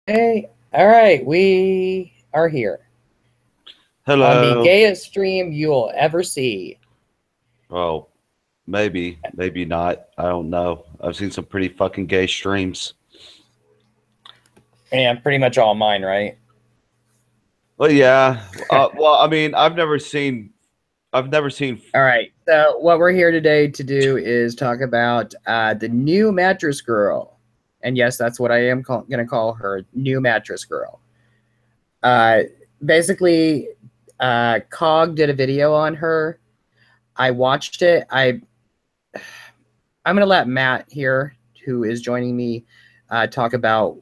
Hey, all right, we are here on the Hello. gayest stream you'll ever see. Well, maybe not. I don't know. I've seen some pretty fucking gay streams. And pretty much all mine, right? Well, yeah. Well, I mean, I've never seen. All right, so what we're here today to do is talk about the new mattress girl. And yes, that's what I am going to call her, new mattress girl. Uh, basically, Cog did a video on her. I watched it. I'm going to let Matt here, who is joining me, talk about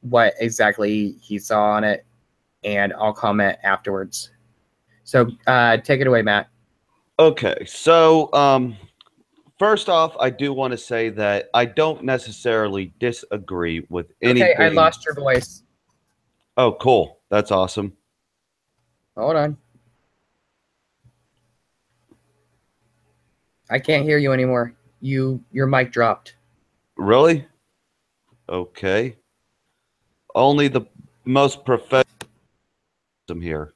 what exactly he saw on it, and I'll comment afterwards. So take it away, Matt. Okay, so first off, I do want to say that I don't necessarily disagree with Okay, I anything. lost your voice. Oh, cool. That's awesome. Hold on. I can't hear you anymore. Your mic dropped. Really? Okay. Only the most professional here.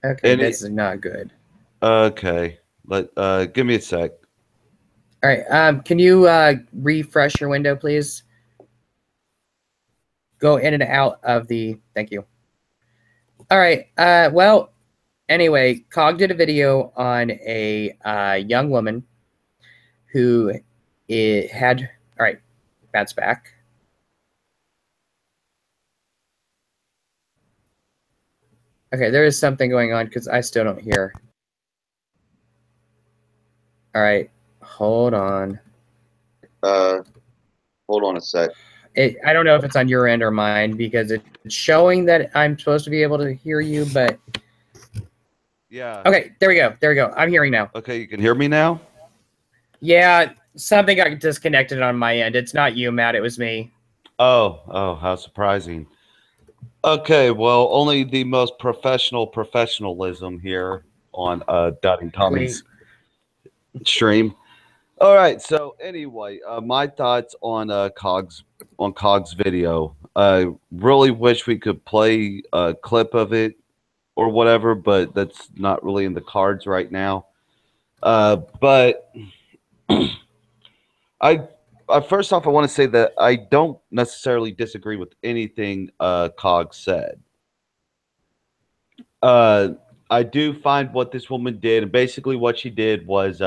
Okay, Any? this is not good. Okay. Give me a sec. All right. Can you refresh your window, please? Go in and out of the. Thank you. All right. Well, anyway, Cog did a video on a young woman who it had. All right, Matt's back. Okay, there is something going on because I still don't hear. All right, hold on. Uh, Hold on a sec. I don't know if it's on your end or mine because it's showing that I'm supposed to be able to hear you, but Yeah. okay, there we go. There we go. I'm hearing now. Okay, you can hear me now? Yeah, something got disconnected on my end. It's not you, Matt. It was me. Oh, how surprising. Okay, well, only the most professionalism here on Doubting Sweet. Tommy's stream. All right, so anyway, my thoughts on Cog's video. I really wish we could play a clip of it or whatever, but that's not really in the cards right now. But I, first off, I want to say that I don't necessarily disagree with anything Cog said. Uh, I do find what this woman did, and basically what she did was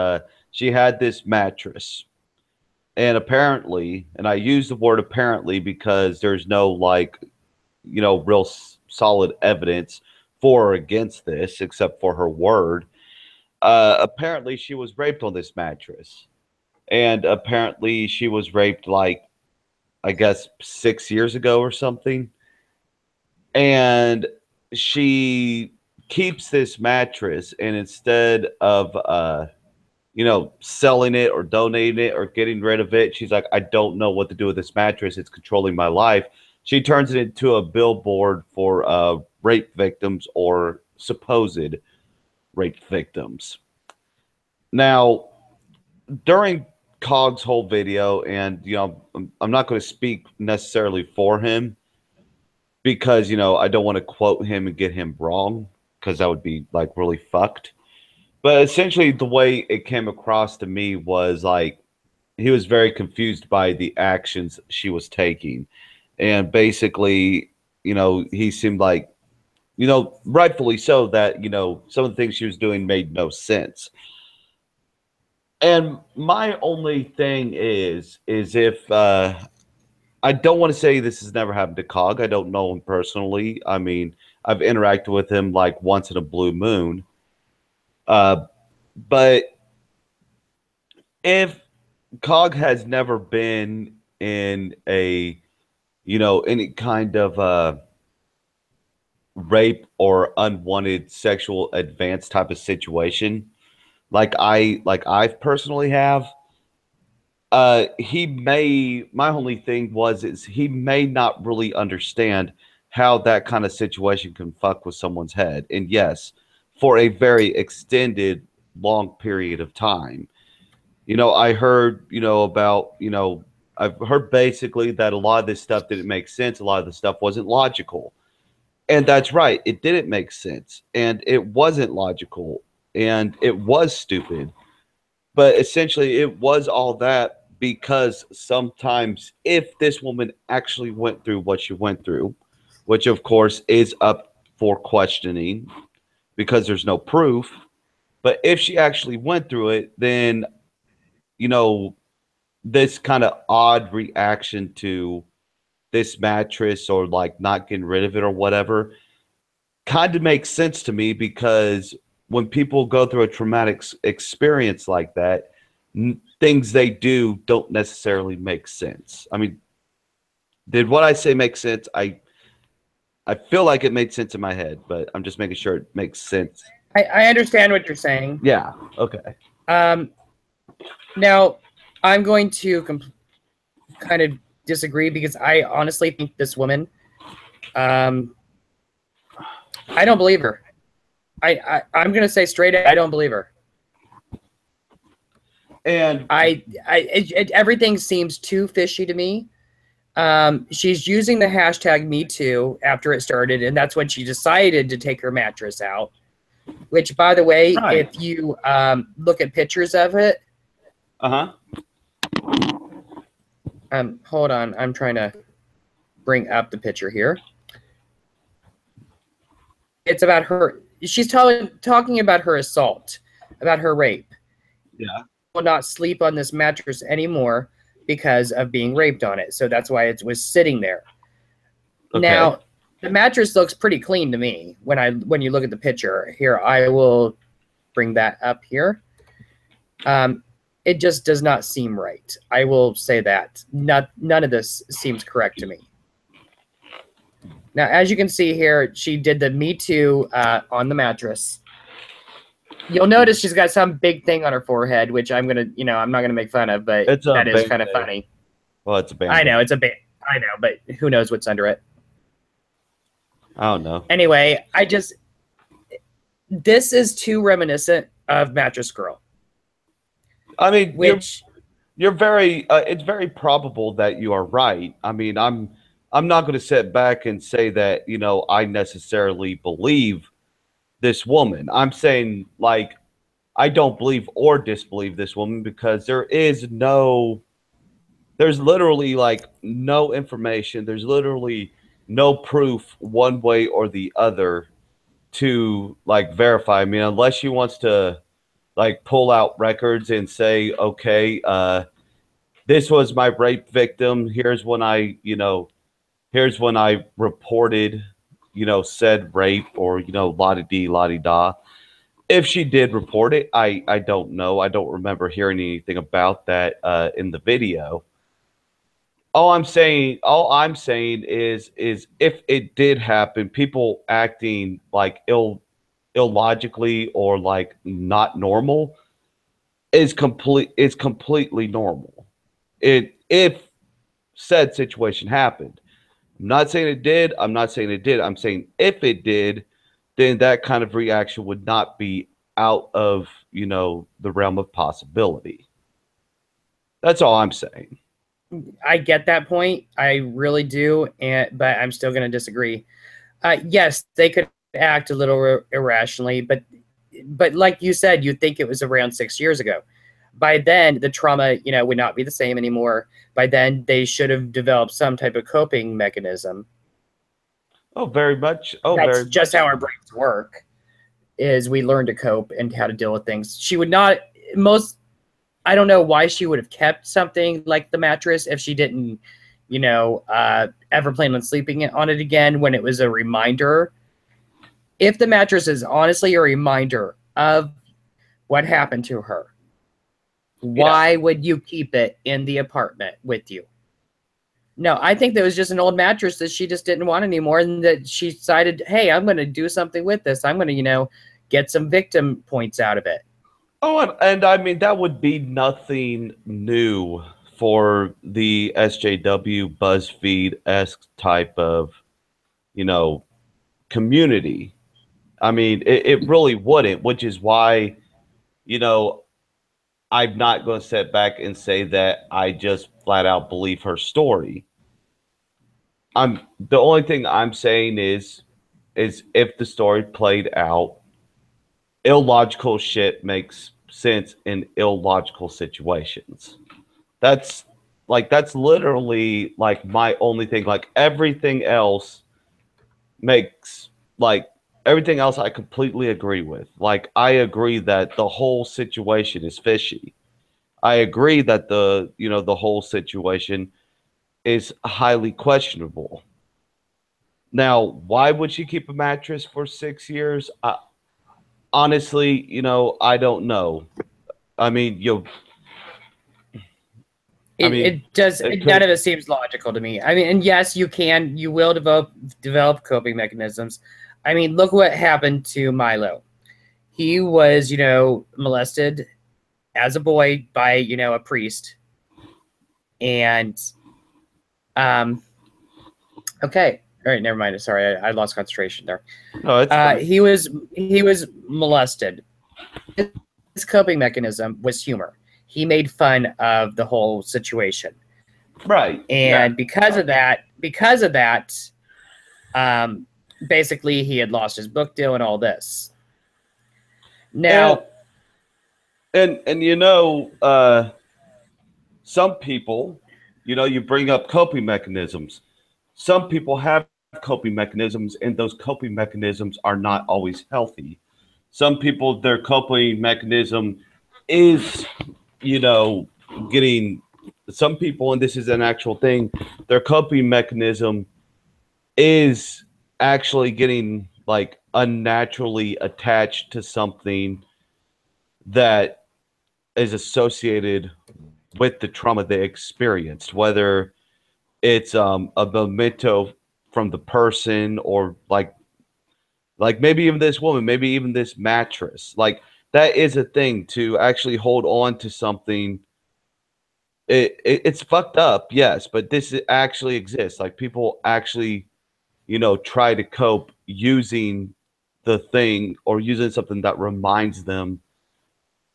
she had this mattress, and apparently, and I use the word apparently because there's no real solid evidence for or against this except for her word. Apparently, she was raped on this mattress, and apparently, she was raped like I guess 6 years ago or something, and she keeps this mattress, and instead of selling it or donating it or getting rid of it, she's like, I don't know what to do with this mattress, it's controlling my life. She turns it into a billboard for rape victims or supposed rape victims. Now, during Cog's whole video, and I'm not going to speak necessarily for him because I don't want to quote him and get him wrong because that would be like really fucked. But essentially, the way it came across to me was like he was very confused by the actions she was taking, and basically, he seemed like, rightfully so, that some of the things she was doing made no sense. And my only thing is if I don't want to say this has never happened to Cog. I don't know him personally. I mean, I've interacted with him like once in a blue moon. Uh, but if Cog has never been in any kind of rape or unwanted sexual advance type of situation, like I personally have, my only thing is he may not really understand how that kind of situation can fuck with someone's head. And yes, for a very extended long period of time. I heard, about, I've heard basically that a lot of this stuff didn't make sense. A lot of the stuff wasn't logical. And that's right. It didn't make sense. And it wasn't logical. And it was stupid. But essentially, it was all that because sometimes if this woman actually went through what she went through, which of course is up for questioning because there's no proof, but if she actually went through it, then, you know, this kind of odd reaction to this mattress or like not getting rid of it or whatever kind of makes sense to me because when people go through a traumatic experience like that, things they do don't necessarily make sense. I mean, did what I say make sense? I feel like it made sense in my head, but I'm just making sure it makes sense. I understand what you're saying. Yeah. Okay. Now, I'm going to kind of disagree because I honestly think this woman, I don't believe her. I'm going to say straight up, I don't believe her. And everything seems too fishy to me. She's using the hashtag #MeToo after it started, and that's when she decided to take her mattress out. Which, by the way, right. if you look at pictures of it, hold on, I'm trying to bring up the picture here. It's about her. She's talking about her assault, about her rape. Yeah. Will not sleep on this mattress anymore because of being raped on it. So that's why it was sitting there. Okay. Now, the mattress looks pretty clean to me when you look at the picture. Here, I will bring that up here. It just does not seem right. I will say that. None of this seems correct to me. Now, as you can see here, she did the Me Too on the mattress. You'll notice she's got some big thing on her forehead, which I'm not gonna make fun of, but that is kind of funny. Well, it's a band. I know it's a band. I know, but who knows what's under it? I don't know. Anyway, this is too reminiscent of Mattress Girl. I mean, you're very. It's very probable that you are right. I mean, I'm not going to sit back and say that I necessarily believe this woman. I'm saying like I don't believe or disbelieve this woman because there's literally like no information. There's literally no proof one way or the other to like verify. I mean, unless she wants to like pull out records and say, okay, this was my rape victim. Here's when I reported, said rape or, la-di-dee, la-di-da. If she did report it, I don't know. I don't remember hearing anything about that in the video. All I'm saying is if it did happen, people acting like illogically or like not normal is completely normal. If said situation happened. I'm not saying it did. I'm not saying it did. I'm saying if it did, then that kind of reaction would not be out of, the realm of possibility. That's all I'm saying. I get that point. I really do. But I'm still going to disagree. Yes, they could act a little irrationally, but like you said, you'd think it was around 6 years ago. By then, the trauma, would not be the same anymore. By then, they should have developed some type of coping mechanism. Oh, very much. Oh, that's just how our brains work. Is we learn to cope and how to deal with things. She would not I don't know why she would have kept something like the mattress if she didn't, ever plan on sleeping on it again when it was a reminder. If the mattress is honestly a reminder of what happened to her, why would you keep it in the apartment with you? No, I think that was just an old mattress that she just didn't want anymore, and that she decided, hey, I'm going to do something with this. I'm going to, get some victim points out of it. Oh, and I mean, that would be nothing new for the SJW BuzzFeed-esque type of, community. I mean, it really wouldn't, which is why, I'm not going to sit back and say that I just flat out believe her story. I'm the only thing I'm saying is if the story played out, illogical shit makes sense in illogical situations. That's that's literally like my only thing. Like everything else makes like everything else I completely agree with. Like I agree that the whole situation is fishy. I agree that the whole situation is highly questionable. Now, why would she keep a mattress for 6 years? Honestly, I don't know. I mean, I mean, It does. it None could. of it seems logical to me. I mean, and yes, you will develop coping mechanisms. I mean, look what happened to Milo. He was, molested as a boy by, a priest, and um, okay, all right, never mind. Sorry, I lost concentration there. No, it's fine. He was molested. His coping mechanism was humor. He made fun of the whole situation. Right. Yeah. And because of that, um, basically he had lost his book deal and all this. And Now, some people, you bring up coping mechanisms. Some people have coping mechanisms, and those coping mechanisms are not always healthy. Some people, their coping mechanism is, you know, getting. Some people, and this is an actual thing, their coping mechanism is actually getting like unnaturally attached to something that is associated with the trauma they experienced, whether it's a memento from the person or like maybe even this woman, maybe even this mattress. Like that is a thing to actually hold on to something. It's fucked up, yes, but this actually exists. Like people actually, try to cope using the thing or using something that reminds them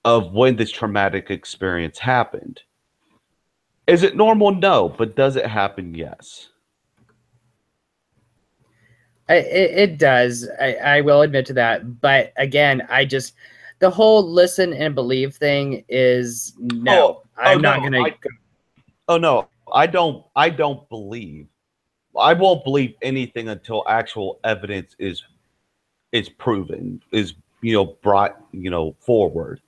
of when this traumatic experience happened. Is it normal? No, but does it happen? Yes. it does. I will admit to that. But again, the whole listen and believe thing is no. Oh I'm no, not going to. oh no, I don't believe. I won't believe anything until actual evidence is proven, is brought forward.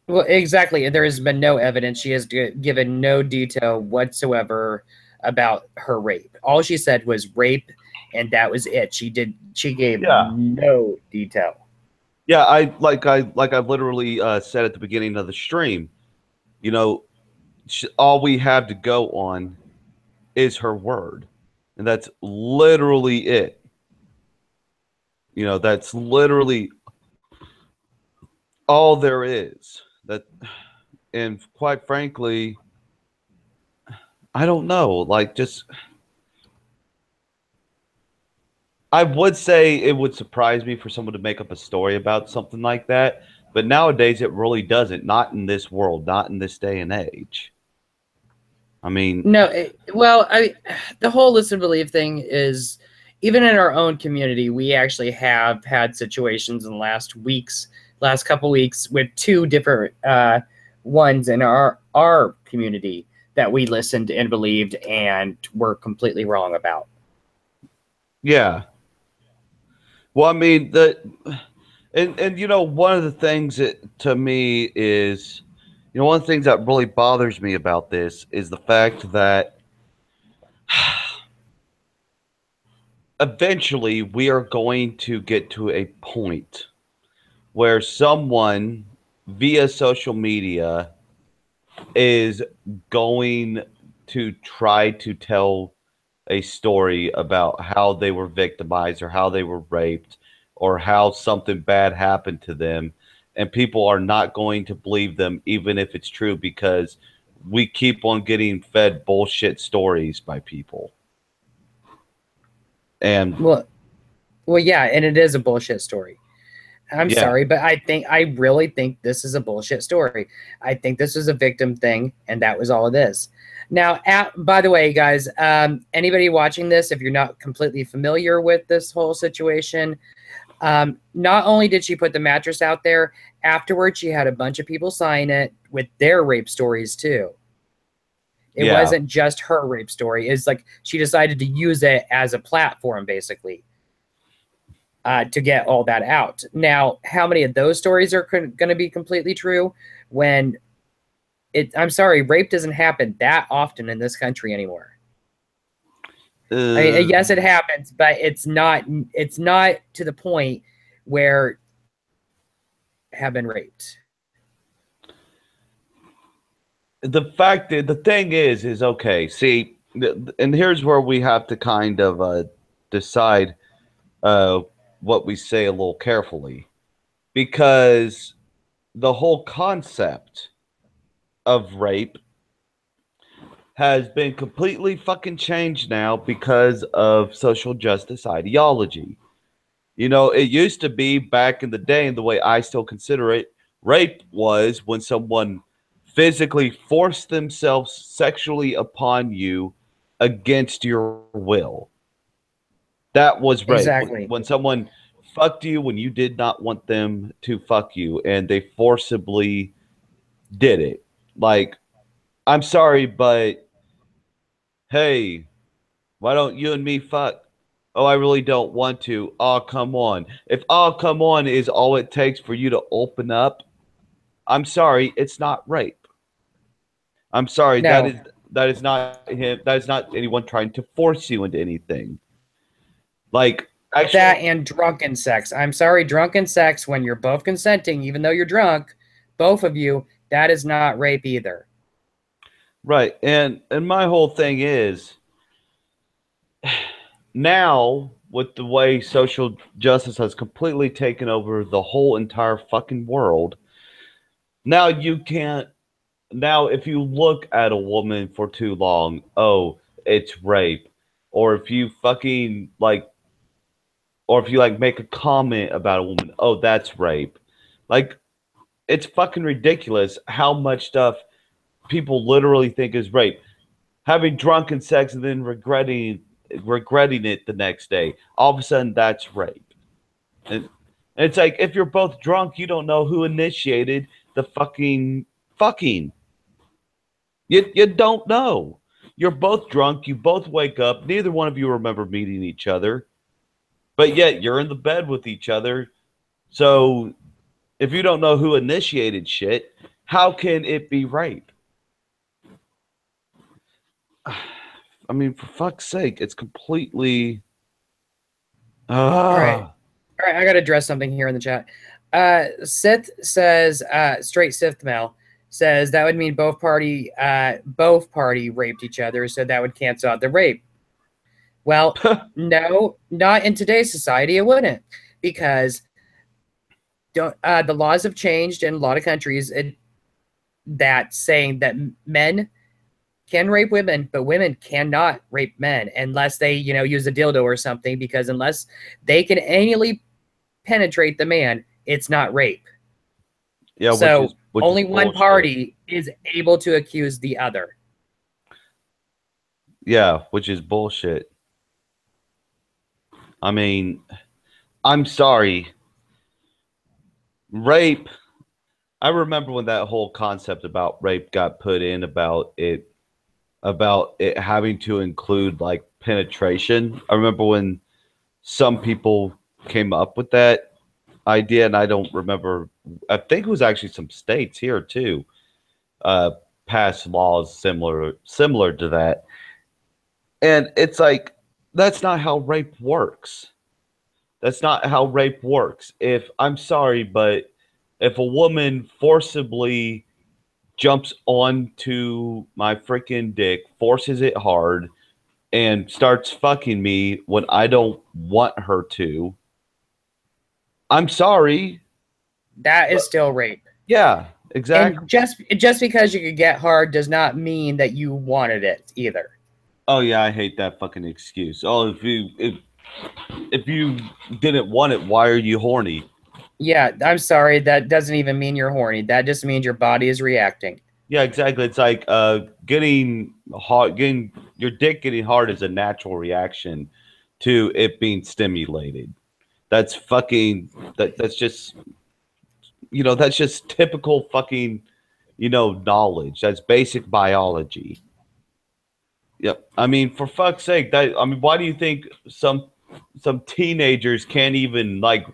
Well, exactly. There has been no evidence. She has given no detail whatsoever about her rape. All she said was rape, and that was it. She gave Yeah, no detail. yeah. I literally said at the beginning of the stream. You know, all we have to go on is her word, and that's literally it. That's literally all there is. That, and quite frankly, I don't know. Like, just I would say it would surprise me for someone to make up a story about something like that, but nowadays it really doesn't. Not in this world, not in this day and age. I mean, No, well, the whole listen believe thing is even in our own community, we actually have had situations in the last couple weeks with two different ones in our community that we listened and believed and were completely wrong about. yeah. Well, I mean and one of the things that to me is, one of the things that really bothers me about this is the fact that eventually we are going to get to a point where someone via social media is going to try to tell a story about how they were victimized or how they were raped or how something bad happened to them, and people are not going to believe them even if it's true, because we keep on getting fed bullshit stories by people. And Well, yeah, and it is a bullshit story. I'm Yeah. sorry, but I really think this is a bullshit story. I think this was a victim thing, and that was all it is. Now, by the way, guys, anybody watching this, if you're not completely familiar with this whole situation, not only did she put the mattress out there, afterwards she had a bunch of people sign it with their rape stories too. It Yeah. wasn't just her rape story. It's like she decided to use it as a platform, basically, to get all that out. Now, how many of those stories are going to be completely true when I'm sorry, rape doesn't happen that often in this country anymore. I mean, Uh, yes, it happens, but it's not to the point where have been raped. the thing is okay. See, and here's where we have to kind of decide uh, what we say a little carefully, because the whole concept of rape has been completely fucking changed now because of social justice ideology. You know, it used to be back in the day, and the way I still consider it, rape was when someone physically forced themselves sexually upon you against your will. That was rape. Exactly. When someone fucked you when you did not want them to fuck you and they forcibly did it. Like, I'm sorry, but hey, why don't you and me fuck? Oh, I really don't want to. Oh, come on. If oh, come on is all it takes for you to open up, I'm sorry, it's not rape. I'm sorry, No, that is not him. That is not anyone trying to force you into anything. Like that actual and drunken sex. I'm sorry, drunken sex when you're both consenting, even though you're drunk, both of you, that is not rape either. right. And my whole thing is now with the way social justice has completely taken over the whole entire fucking world, now you can't now if you look at a woman for too long, oh, it's rape. Or if you fucking like or if you like make a comment about a woman, oh, that's rape. Like it's fucking ridiculous how much stuff people literally think is rape. Having drunken sex and then regretting it the next day. All of a sudden that's rape. And it's like if you're both drunk, you don't know who initiated the fucking. You don't know. You're both drunk. You both wake up. Neither one of you remember meeting each other, but yet you're in the bed with each other. So if you don't know who initiated shit, how can it be rape? I mean, for fuck's sake, it's completely. All right. Ah. All right, I got to address something here in the chat. Sith says, straight Sith Mel says that would mean both party raped each other, so that would cancel out the rape. Well, no, not in today's society. It wouldn't, because the laws have changed in a lot of countries. That saying that men can rape women, but women cannot rape men unless they, use a dildo or something. Because unless they can anally penetrate the man, it's not rape. Yeah, So which is only one bullshit. party is able to accuse the other. Yeah, which is bullshit. I mean, I'm sorry. Rape. I remember when that whole concept about rape got put in about it having to include like penetration. I remember when some people came up with that idea, and I don't remember. I think it was actually some states here too uh, passed laws similar to that, and it's like that's not how rape works. That's not how rape works. If I'm sorry, but if a woman forcibly jumps onto my freaking dick, forces it hard, and starts fucking me when I don't want her to, I'm sorry. That is But still rape. yeah, exactly. And just because you could get hard does not mean that you wanted it either. Oh yeah, I hate that fucking excuse. Oh, if you didn't want it, why are you horny? Yeah, I'm sorry. That doesn't even mean you're horny. That just means your body is reacting. Yeah, exactly. It's like getting hard, getting your dick getting hard is a natural reaction to it being stimulated. That's fucking that's just that's just typical fucking knowledge. That's basic biology. Yep. I mean, for fuck's sake, why do you think some teenagers can't even like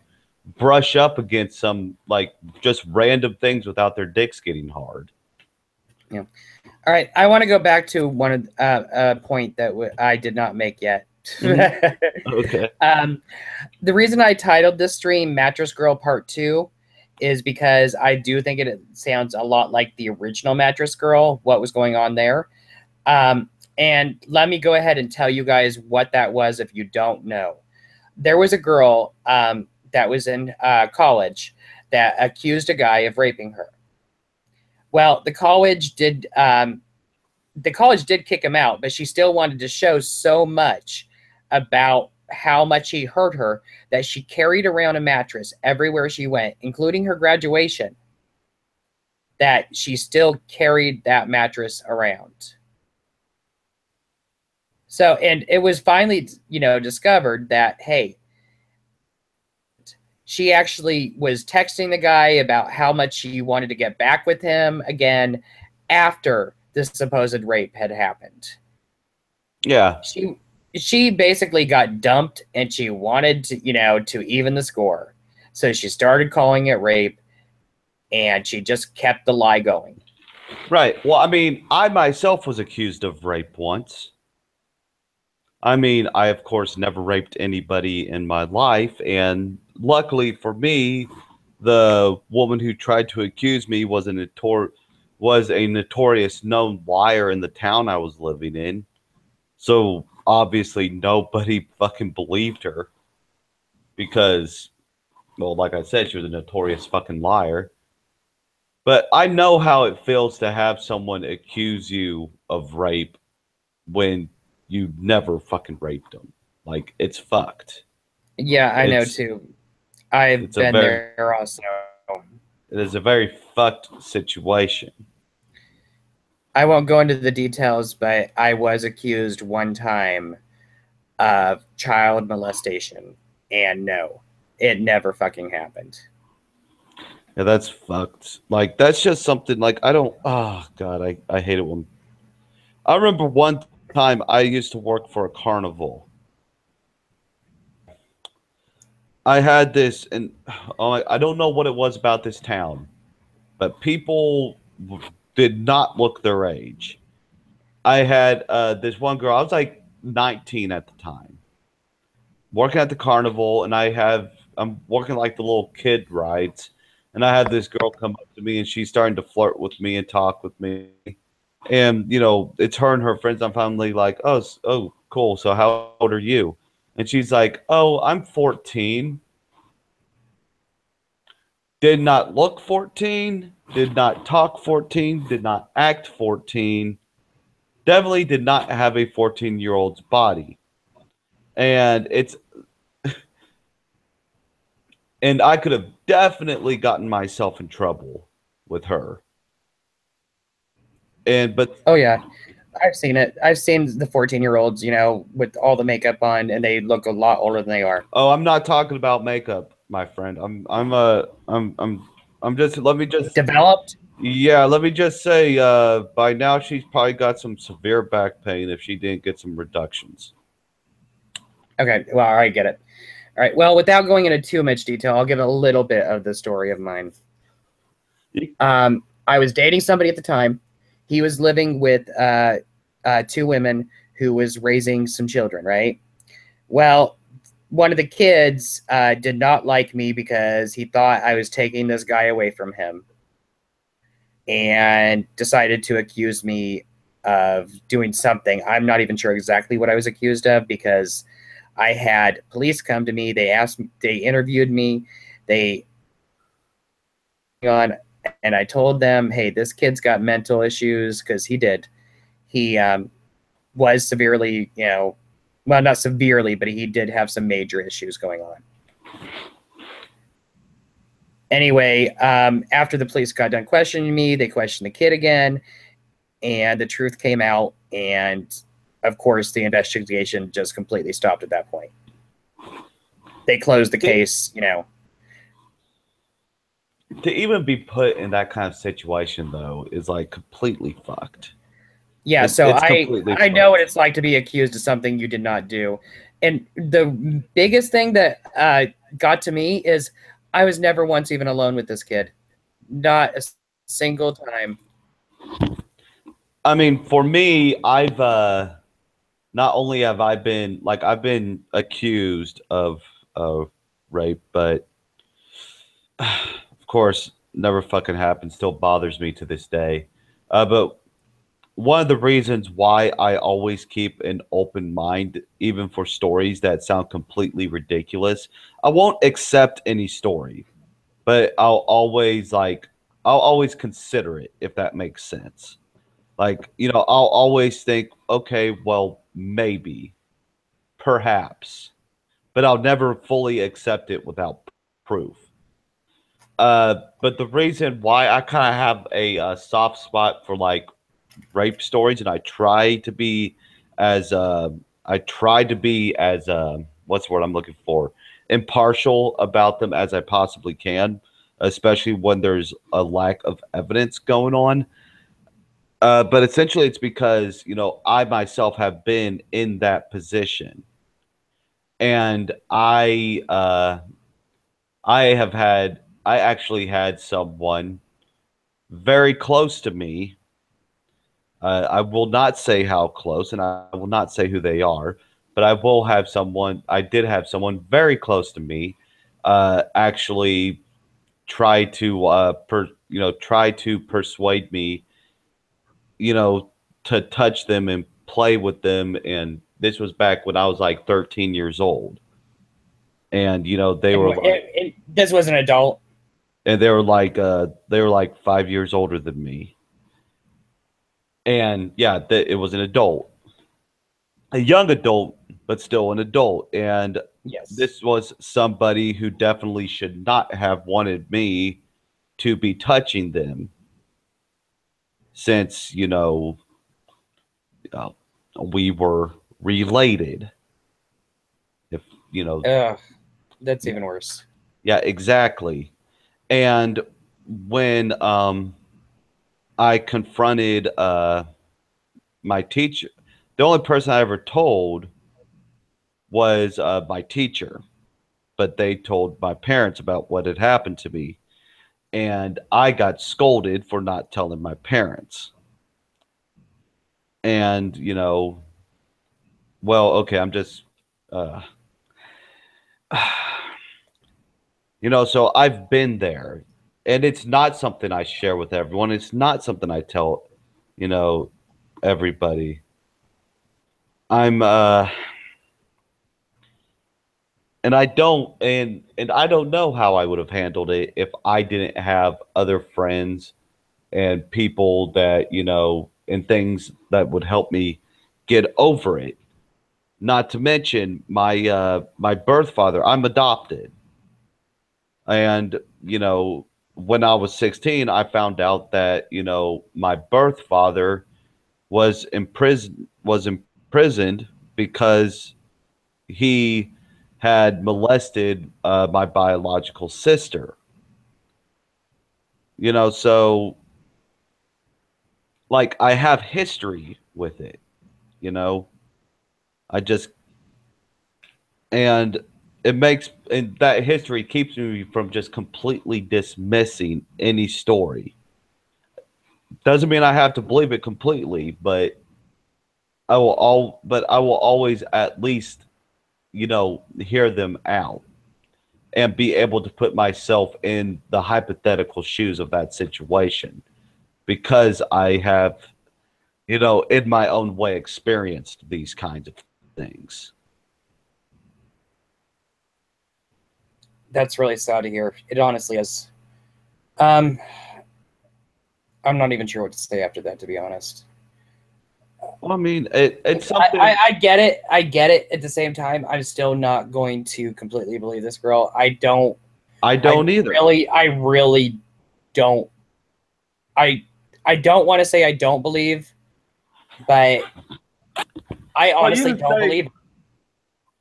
brush up against some like just random things without their dicks getting hard? Yeah. All right. I want to go back to one of a point that I did not make yet. Mhm. Okay. The reason I titled this stream "Mattress Girl Part 2" is because I do think it sounds a lot like the original Mattress Girl. What was going on there? Um, and let me go ahead and tell you guys what that was if you don't know. There was a girl that was in college that accused a guy of raping her. Well, the college did kick him out, but she still wanted to show so much about how much he hurt her that she carried around a mattress everywhere she went, including her graduation, that she still carried that mattress around. So, and it was finally, discovered that, hey, she actually was texting the guy about how much she wanted to get back with him again after the supposed rape had happened. Yeah. She basically got dumped and she wanted to even the score. So she started calling it rape and she just kept the lie going. Right. Well, I mean, I myself was accused of rape once. I mean, I of course never raped anybody in my life, and luckily for me, the woman who tried to accuse me was a notorious known liar in the town I was living in. So obviously nobody fucking believed her because, well, like I said, she was a notorious fucking liar. But I know how it feels to have someone accuse you of rape when you never fucking raped them. Like it's fucked. Yeah, I know It's too. I've it's a been very there also. it is a very fucked situation. I won't go into the details, but I was accused one time of child molestation. And no, it never fucking happened. Yeah, that's fucked. Like that's just something like I don't oh god, I hate it when I remember one time I used to work for a carnival. I had this and oh, I don't know what it was about this town, but people did not look their age. I had this one girl, I was like 19 at the time, working at the carnival, and I'm working like the little kid rides, and I had this girl come up to me, and she's starting to flirt with me and talk with me, and it's her and her friends. I'm finally like, oh, cool. So how old are you? And she's like, oh, I'm 14. Did not look 14. Did not talk 14. Did not act 14. Definitely did not have a 14-year-old's body. And I could have definitely gotten myself in trouble with her. And but Oh yeah, I've seen it. I've seen the 14-year-olds, with all the makeup on, and they look a lot older than they are. oh, I'm not talking about makeup, my friend. I'm just let me just Developed. yeah, let me just say by now she's probably got some severe back pain if she didn't get some reductions. Okay, well, I get it. All right. Well, without going into too much detail, I'll give a little bit of the story of mine. I was dating somebody at the time. He was living with two women who was raising some children, right? Well, one of the kids did not like me because he thought I was taking this guy away from him and decided to accuse me of doing something. I'm not even sure exactly what I was accused of because I had police come to me. They interviewed me. They on, and I told them, hey, this kid's got mental issues because he did. He was severely, well, not severely, but he did have some major issues going on. Anyway, after the police got done questioning me, they questioned the kid again, and the truth came out. And of course, the investigation just completely stopped at that point. They closed the case, you know. To even be put in that kind of situation, though, is like completely fucked. Yeah, so It's I completely I know what fucked. it's like to be accused of something you did not do. And the biggest thing that got to me is I was never once even alone with this kid. Not a single time. I mean, for me, I've not only have I been like I've been accused of rape, but of course, never fucking happened. Still bothers me to this day. But one of the reasons why I always keep an open mind, even for stories that sound completely ridiculous, I won't accept any story, but I'll always consider it if that makes sense. Like, I'll always think, okay, well, maybe, perhaps, but I'll never fully accept it without proof. But the reason why I kind of have a, soft spot for like rape stories, and I try to be as what's the word I'm looking for, impartial about them as I possibly can, especially when there's a lack of evidence going on. But essentially, it's because I myself have been in that position, and I actually had someone very close to me. I will not say how close, and I will not say who they are, but I will have someone. I did have someone very close to me, actually try to try to persuade me, you know, to touch them and play with them. And this was back when I was like 13 years old, and And this was an adult. they were like 5 years older than me, and yeah, it was an adult, a young adult, but still an adult. And Yes. this was somebody who definitely should not have wanted me to be touching them, since uh, we were related. If you know, Ugh, that's yeah, even worse. yeah, exactly. And when I confronted my teacher, the only person I ever told was my teacher, but they told my parents about what had happened to me, and I got scolded for not telling my parents. And well, okay, I'm just, uh, so I've been there, and it's not something I share with everyone. It's not something I tell, you know, everybody. I'm, and I don't know how I would have handled it if I didn't have other friends and people that and things that would help me get over it. Not to mention my birth father. I'm adopted, and when I was 16, I found out that my birth father was imprisoned because he had molested my biological sister. So like I have history with it. You know, I just and and that history keeps me from just completely dismissing any story. Doesn't mean I have to believe it completely, but I will always at least hear them out and be able to put myself in the hypothetical shoes of that situation, because I have in my own way experienced these kinds of things. That's really sad to hear. It honestly is. Um, I'm not even sure what to say after that, to be honest. Well, I mean, it's I, something. I, I get it. I get it. At the same time, I'm still not going to completely believe this girl. I don't. I don't either. I really don't. I don't want to say I don't believe, but I Well, you honestly can don't say, believe.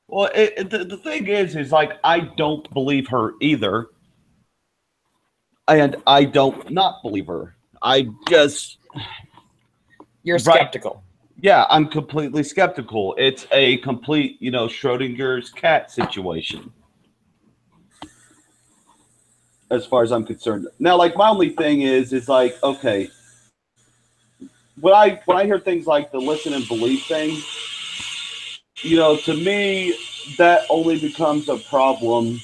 well, the thing is like I don't believe her either, and I don't not believe her. I just You're right, skeptical. yeah, I'm completely skeptical. It's a complete, Schrodinger's cat situation, as far as I'm concerned. Now, like my only thing is like, okay, when I hear things like the listen and believe thing, to me that only becomes a problem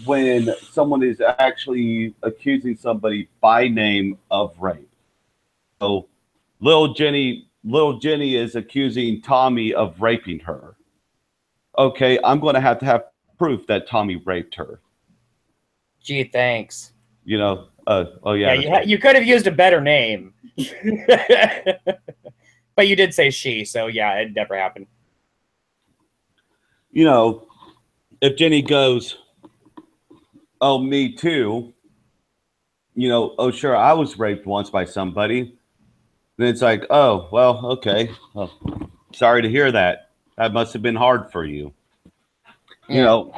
when someone is actually accusing somebody by name of rape. So little Jenny is accusing Tommy of raping her. Okay, I'm going to have proof that Tommy raped her. Gee, thanks. Oh Yeah, yeah, you could have used a better name. But you did say she, so yeah, it never happened. if Jenny goes, oh, me too, oh, sure, I was raped once by somebody. Then it's like, oh, well, okay. Well, sorry to hear that. That must have been hard for you. You Yeah, know,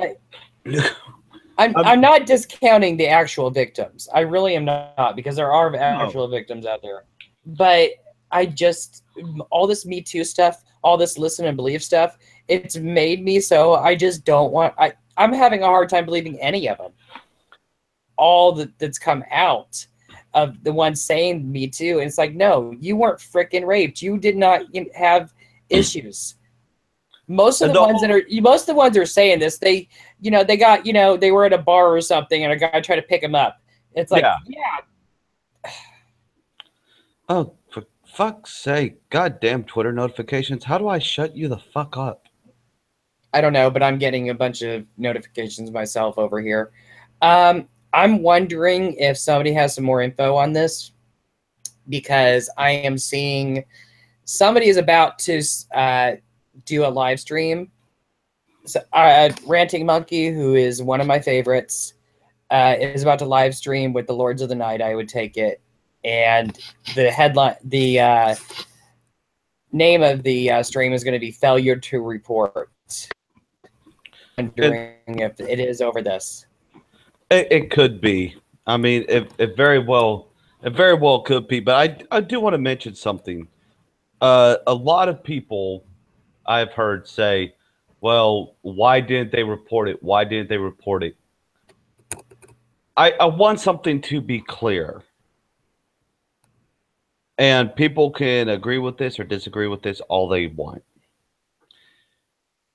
I'm not discounting the actual victims. I really am not, because there are no. actual victims out there. But I just, all this Me Too stuff, all this listen and believe stuff, it's made me so I just don't want. I'm having a hard time believing any of them. All that's come out of the ones saying Me Too, and it's like, no, you weren't freaking raped. You did not have issues. Most of the ones that are saying this, they got, they were at a bar or something and a guy tried to pick them up. It's like, Yeah. yeah. Oh, for fuck's sake. Goddamn Twitter notifications. How do I shut you the fuck up? I don't know, but I'm getting a bunch of notifications myself over here. I'm wondering if somebody has some more info on this, because I am seeing somebody is about to do a live stream. So, Ranting Monkey, who is one of my favorites, is about to live stream with the Lords of the Night. I would take it, and the headline, the name of the stream is going to be "Failure to Report." Wondering if it is over this. It could be. I mean, it very well could be. But I do want to mention something. A lot of people I've heard say, well, why didn't they report it? Why didn't they report it? I want something to be clear. And people can agree with this or disagree with this all they want.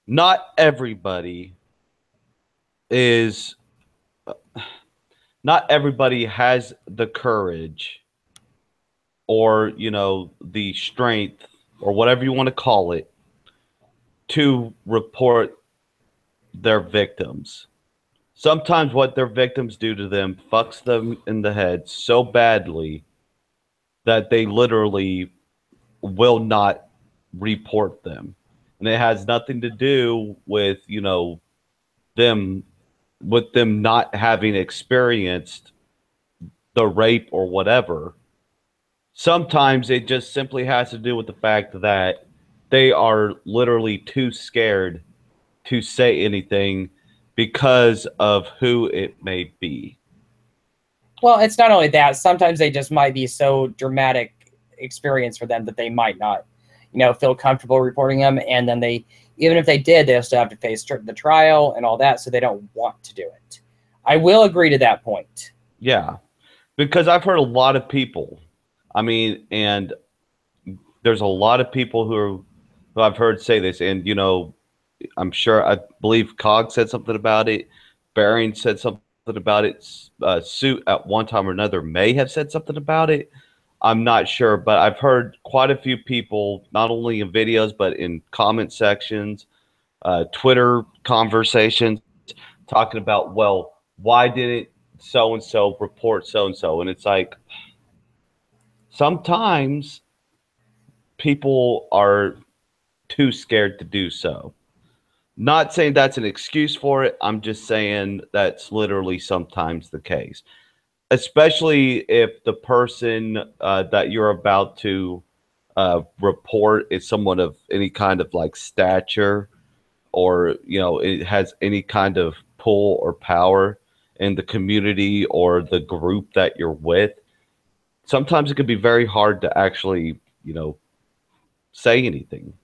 Not everybody is, not everybody has the courage or, the strength or whatever you want to call it to report their victims. Sometimes what their victims do to them fucks them in the head so badly that they literally will not report them. And it has nothing to do with, them not having experienced the rape or whatever. Sometimes it just simply has to do with the fact that they are literally too scared to say anything because of who it may be. Well, it's not only that. Sometimes they just might be so dramatic experience for them that they might not, feel comfortable reporting them. And then even if they did, they still have to face the trial and all that, so they don't want to do it. I will agree to that point. Yeah, because I've heard a lot of people. I mean, and there's a lot of people who I've heard say this, and I'm sure, I believe Cog said something about it. Baring said something about it. Suit at one time or another may have said something about it. I'm not sure, but I've heard quite a few people, not only in videos but in comment sections, Twitter conversations, talking about, well, why didn't so and so report so and so? And it's like, sometimes people are too scared to do so. Not saying that's an excuse for it. I'm just saying that's literally sometimes the case, especially if the person that you're about to report is someone of any kind of like stature, or it has any kind of pull or power in the community or the group that you're with. Sometimes it can be very hard to actually say anything.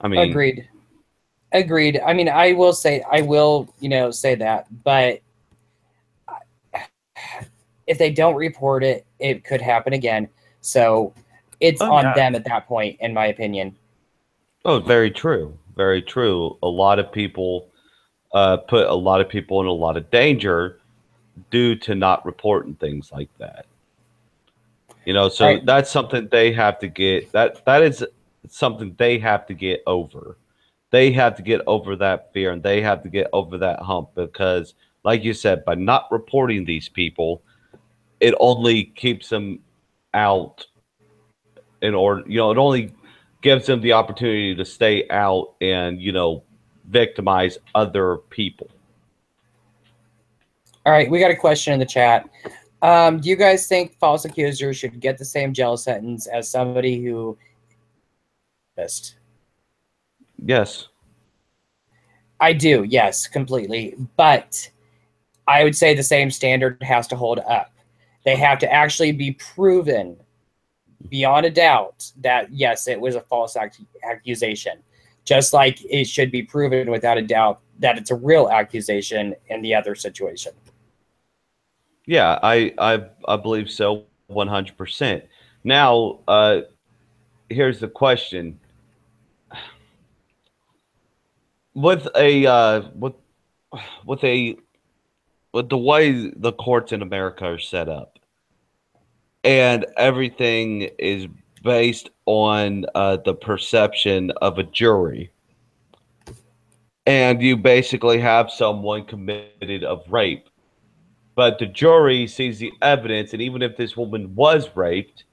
I mean, Agreed. Agreed. I mean, I will say, say that, but if they don't report it, it could happen again. So it's oh on yeah. them at that point, in my opinion. Oh, very true. Very true. A lot of people put a lot of people in a lot of danger due to not reporting things like that. All So right. that's something they have to get. That is something they have to get over. They have to get over that fear, and they have to get over that hump because, like you said, by not reporting these people, it only keeps them out in order. It only gives them the opportunity to stay out and victimize other people. All right. We got a question in the chat. Do you guys think false accusers should get the same jail sentence as somebody who missed? Yes. I do, yes, completely. But I would say the same standard has to hold up. They have to actually be proven beyond a doubt that, yes, it was a false accusation. Just like it should be proven without a doubt that it's a real accusation in the other situation. Yeah, I believe so 100%. Now, here's the question. With a with a with the way the courts in America are set up, and everything is based on the perception of a jury, and you basically have someone committed of rape, but the jury sees the evidence, and even if this woman was raped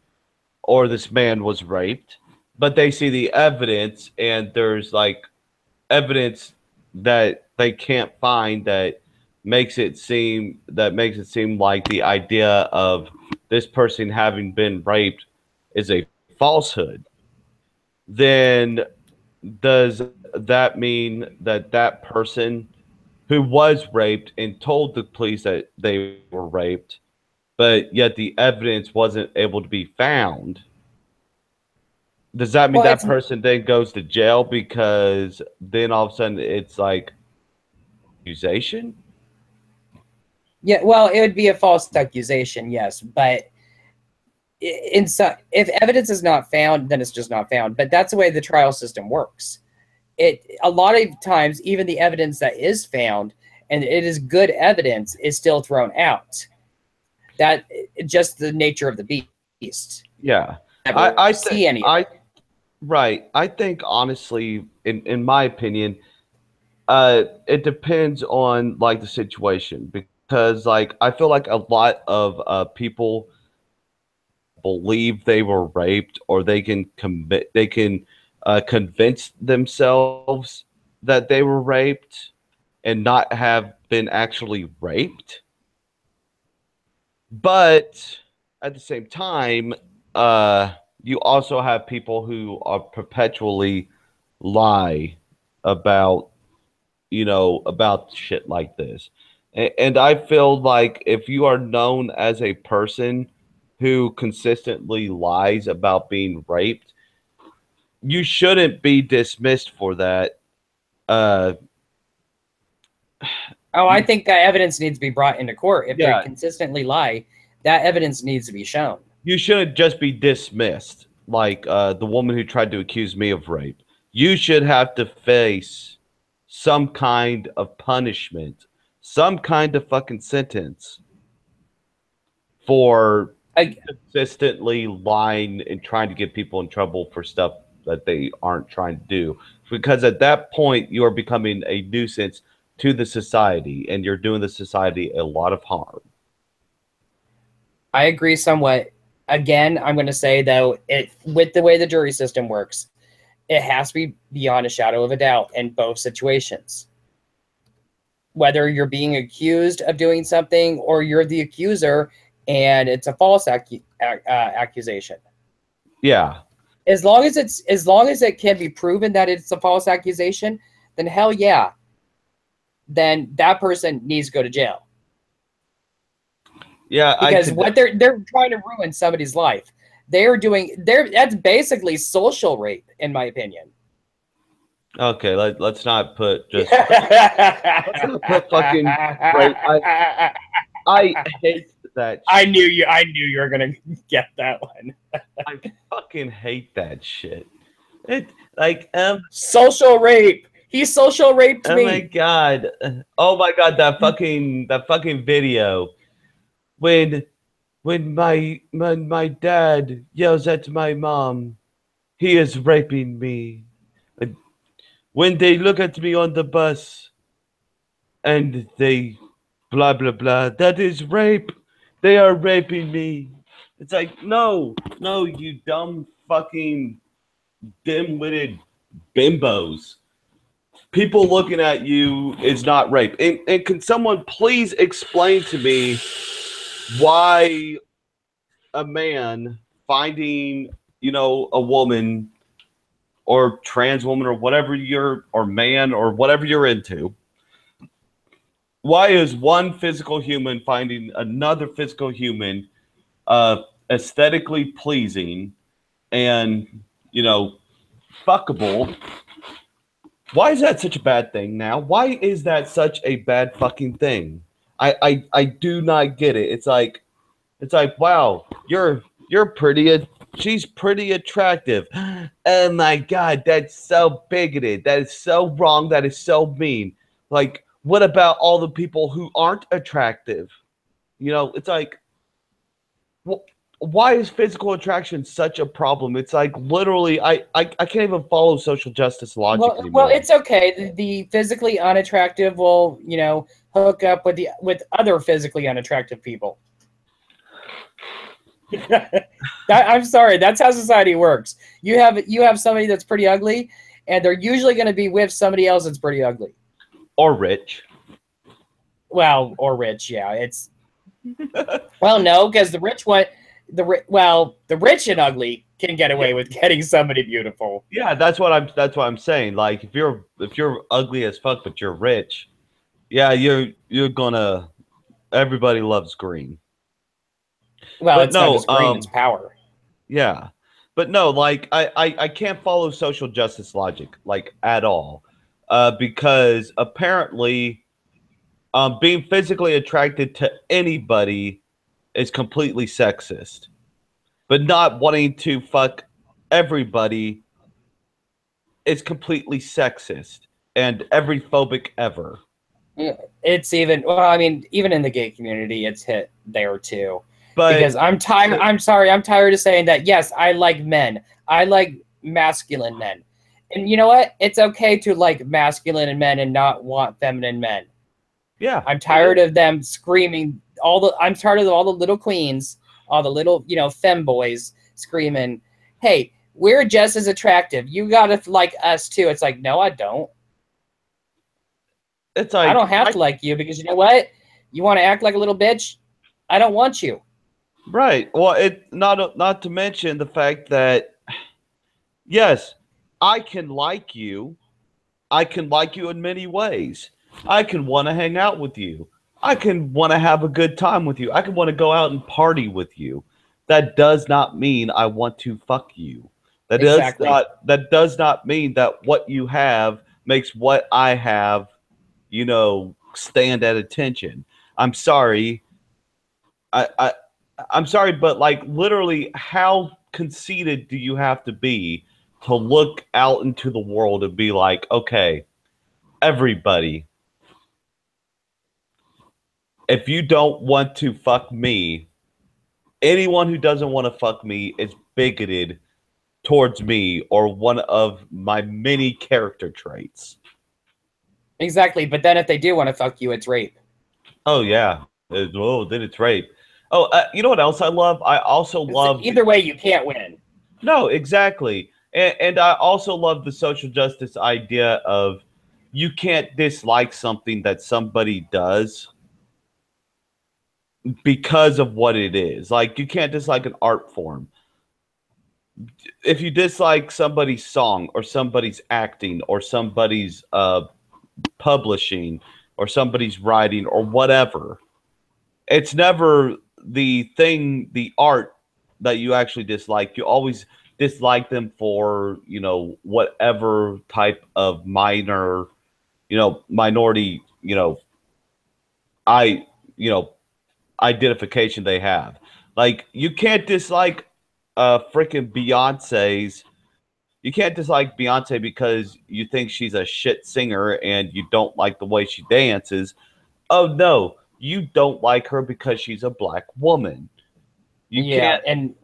or this man was raped, but they see the evidence, and there's like evidence that they can't find that makes it seem like the idea of this person having been raped is a falsehood. Then does that mean that that person who was raped and told the police that they were raped, but yet the evidence wasn't able to be found, does that mean Well, that it's person then goes to jail because then all of a sudden it's like accusation? yeah. Well, it would be a false accusation, yes, but if evidence is not found, then it's just not found. But that's the way the trial system works. It a lot of times, even the evidence that is found, and it is good evidence, is still thrown out. That just the nature of the beast. Yeah. Never I think see any of I it. right. I think honestly, in my opinion, it depends on like the situation, because like I feel like a lot of people believe they were raped, or they can convince themselves that they were raped and not have been actually raped. But at the same time, uh, you also have people who are perpetually lie about about shit like this. And I feel like if you are known as a person who consistently lies about being raped, you shouldn't be dismissed for that. Uh, Oh, I think that evidence needs to be brought into court. If they yeah, consistently lie, that evidence needs to be shown. you shouldn't just be dismissed like the woman who tried to accuse me of rape. You should have to face some kind of punishment, some kind of fucking sentence for I, consistently lying and trying to get people in trouble for stuff that they aren't trying to do. Because at that point, you are becoming a nuisance to the society, and you're doing the society a lot of harm. I agree somewhat. Again, I'm going to say though, with the way the jury system works, It has to be beyond a shadow of a doubt in both situations. Whether you're being accused of doing something or you're the accuser and it's a false accusation. Yeah. As long as it can be proven that it's a false accusation, then hell yeah. Then that person needs to go to jail. Yeah, because what they're trying to ruin somebody's life. That's basically social rape, in my opinion. Okay, let's not put just let's not put fucking rape. I hate that. I knew you were gonna get that one. I fucking hate that shit. It social rape. He social raped me. Oh my god. Oh my god, that fucking video. When my dad yells at my mom, he is raping me. When they look at me on the bus and they blah blah blah, that is rape. They are raping me. It's like, no, you dumb fucking dim-witted bimbos. People looking at you is not rape. And can someone please explain to me why a man finding, a woman or trans woman or whatever or man or whatever you're into, why is one physical human finding another physical human aesthetically pleasing and, fuckable? Why is that such a bad thing now? Why is that such a bad fucking thing? I do not get it. It's like, wow, you're pretty. She's pretty attractive. Oh my god, that's so bigoted. That is so wrong. That is so mean. Like, what about all the people who aren't attractive? It's like, why is physical attraction such a problem? It's like, literally, I can't even follow social justice logic anymore. Well, it's okay. The physically unattractive will, hook up with other physically unattractive people. I'm sorry, that's how society works. You have somebody that's pretty ugly, and they're usually going to be with somebody else that's pretty ugly or rich. Well, or rich, yeah. It's well, no, because the rich one, the rich and ugly can get away with getting somebody beautiful. Yeah, that's what I'm saying. Like, if you're ugly as fuck but you're rich, yeah, you're gonna. Everybody loves green. Well, but it's not just green; it's power. Yeah, but no, like I can't follow social justice logic like at all, because apparently, being physically attracted to anybody is completely sexist, but not wanting to fuck everybody is completely sexist and every phobic ever. It's even, well, I mean, even in the gay community, it's hit there too. But because I'm tired. I'm sorry. I'm tired of saying that. Yes, I like men. I like masculine men. And you know what? It's okay to like masculine men and not want feminine men. Yeah. I'm tired of them screaming. I'm tired of all the little queens, all the little, femboys screaming, "Hey, we're just as attractive. You gotta like us too." It's like, no, I don't. It's like, I don't have to like you because you know what? You want to act like a little bitch? I don't want you. Right. Well, not to mention the fact that, yes, I can like you. I can like you in many ways. I can want to hang out with you. I can want to have a good time with you. I can want to go out and party with you. That does not mean I want to fuck you. That does not mean that what you have makes what I have, stand at attention. I'm sorry. I'm sorry, but like, literally, how conceited do you have to be to look out into the world and be like, okay, everybody, if you don't want to fuck me, anyone who doesn't want to fuck me is bigoted towards me or one of my many character traits. Exactly, but then if they do want to fuck you, it's rape. Oh, yeah. Then it's rape. Oh, you know what else I love? I also love... Either way, you can't win. No, exactly. And I also love the social justice idea of you can't dislike something that somebody does because of what it is. Like you can't dislike an art form. If you dislike somebody's song or somebody's acting or somebody's publishing or somebody's writing or whatever, it's never the thing, the art that you actually dislike. You always dislike them for, whatever type of minor, minority, I, you know, identification they have. Like you can't dislike freaking Beyonce's. You can't dislike Beyonce because you think she's a shit singer and you don't like the way she dances. Oh no, you don't like her because she's a black woman. You Yeah, can't.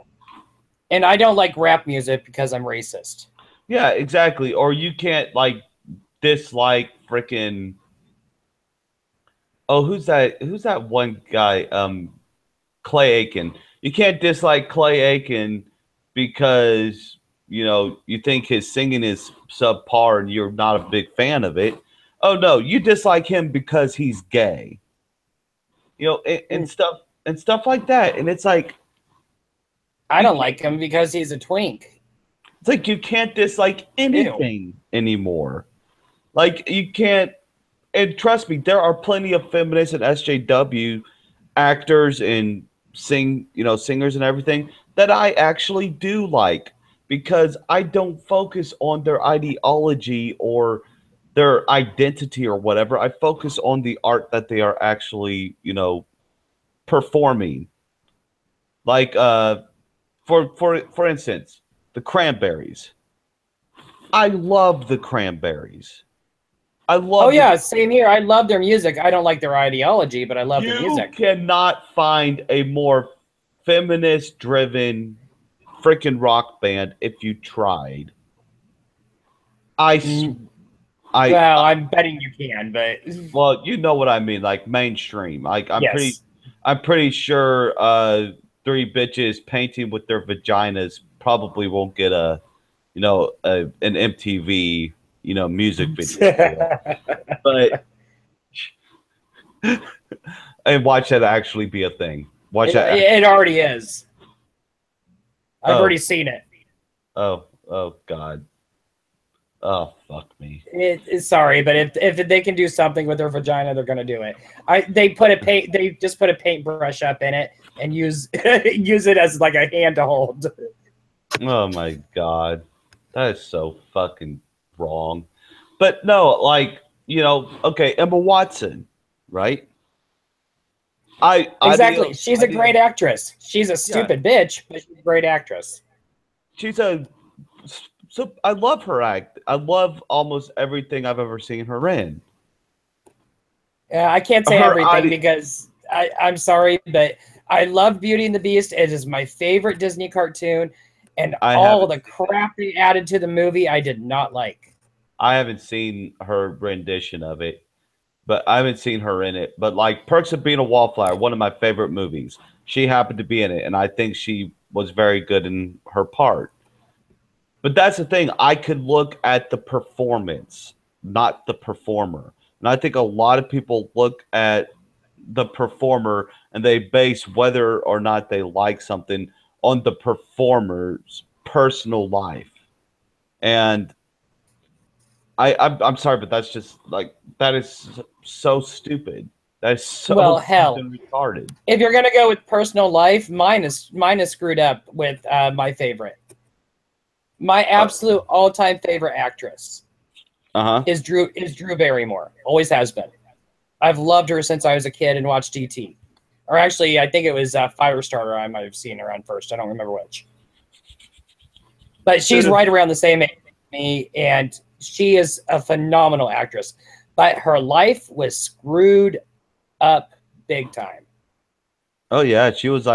and I don't like rap music because I'm racist. Yeah, exactly. Or you can't like dislike freaking. Oh, who's that? Who's that one guy? Clay Aiken. You can't dislike Clay Aiken because you think his singing is subpar and you're not a big fan of it. Oh no, you dislike him because he's gay. And stuff like that. And it's like I don't like him because he's a twink. it's like you can't dislike anything anymore. Like you can't. And trust me, there are plenty of feminists and SJW actors and singers and everything that I actually do like because I don't focus on their ideology or their identity or whatever. I focus on the art that they are actually, performing. Like for instance, the Cranberries. I love the Cranberries. I love Oh yeah, same here. I love their music. I don't like their ideology, but I love their music. You cannot find a more feminist-driven freaking rock band if you tried. Well, I'm betting you can, but well, you know what I mean, like mainstream. Like yes. I'm pretty sure three bitches painting with their vaginas probably won't get an MTV music video. But and watch that actually be a thing. Watch that. It already is. I've already seen it. Oh God. Oh fuck me. Sorry, but if they can do something with their vagina, they're gonna do it. They just put a paintbrush up in it and use it as like a hand to hold. Oh my God. That is so fucking wrong. But no, like, okay, Emma Watson, right? Exactly. She's a great actress. She's a stupid bitch, but she's a great actress. So I love her act. I love almost everything I've ever seen her in. Yeah, I can't say everything because I'm sorry, but I love Beauty and the Beast. It is my favorite Disney cartoon, and all the crap they added to the movie, I did not like. I haven't seen her rendition of it, but I haven't seen her in it. But like Perks of Being a Wallflower, one of my favorite movies, she happened to be in it, and I think she was very good in her part. But that's the thing. I could look at the performance, not the performer. And I think a lot of people look at the performer and they base whether or not they like something on the performer's personal life. And I'm sorry, but that's just like that is so stupid. That is so hell retarded. If you're gonna go with personal life, mine is screwed up with my favorite. My absolute all-time favorite actress is Drew Barrymore. Always has been. I've loved her since I was a kid and watched ET. Or actually, I think it was Firestarter I might have seen her on first. I don't remember which. But she's right around the same age as me, and she is a phenomenal actress. But her life was screwed up big time. Oh, yeah. She was